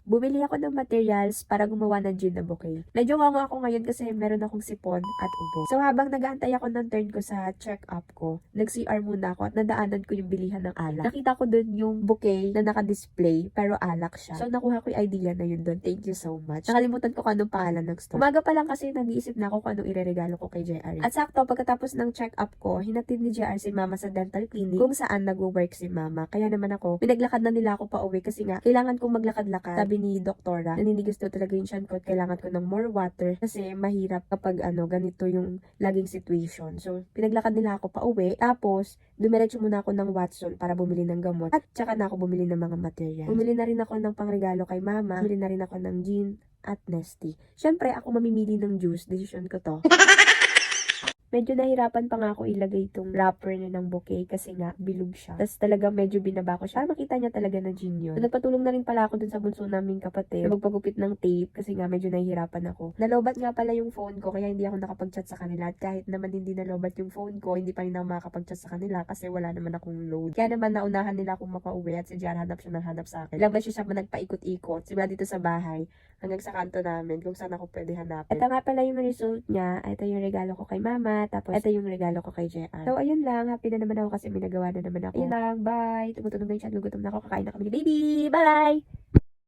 Bumili ako ng materials para gumawa ng gin na bouquet. Medyo ngongo ako ngayon kasi meron akong sipon at ubo. So habang nag-aantay ako ng turn ko sa check-up ko, nag-CR muna ako at nadaanan ko yung bilihan ng alak. Nakita ko dun yung bouquet na naka-display pero alak siya. So nakuha ko yung idea na yun dun. Thank you so much. Nakalimutan ko kung anong pangalan ng store. Umaga pa lang kasi nag-iisip na ako kung anong ireregalo ko kay JR. At sakto, pagkatapos ng check-up ko, hinatid ni JR si mama sa dental clinic kung saan nag-work si mama. Kaya naman ako, pinaglakad na nila ako pa uwi kasi nga, kailangan kong maglakad-lakad. Sabi ni doktora, naninigas daw talaga yung tiyan ko at kailangan ko ng more water kasi mahirap kapag ganito yung laging situation. So, pinaglakad nila ako pa uwi. Tapos, dumiretso muna ako ng Watson para bumili ng gamot at tsaka na ako bumili ng mga material. Bumili na rin ako ng pangregalo kay mama. Bumili na rin ako ng gin at Nestea. Syempre, ako mamimili ng juice. Decision ko to. Medyo nahirapan pa nga ako ilagay itong wrapper niya ng bouquet kasi nga bilog siya. Tapos talaga medyo binaba ko siya. Makita niya talaga na gin yun. So, nagpatulong na rin pala ako dun sa bunso naming kapatid na magpagupit ng tape kasi nga medyo nahihirapan ako. Nalobat nga pala yung phone ko kaya hindi ako nakapag-chat sa kanila. At kahit naman hindi nalobat yung phone ko, hindi pa rin ako makakapag-chat sa kanila kasi wala naman akong load. Kaya naman naunahan nila akong makauwi at si Jar hanap siya ng hanap sa akin. Labas siya nagpaikot-ikot. Simula dito sa bahay hanggang sa kanto namin kung saan ako pwede hanapin. Ito nga pala yung result niya. Ito yung regalo ko kay mama. Tapos, ito yung regalo ko kay JR. So, ayun lang. Happy na naman ako kasi may nagawa na naman ako. Ayun lang. Bye. Tumutunog na yung chat. Gugutom na ako. Kakain na kami ni baby. Bye!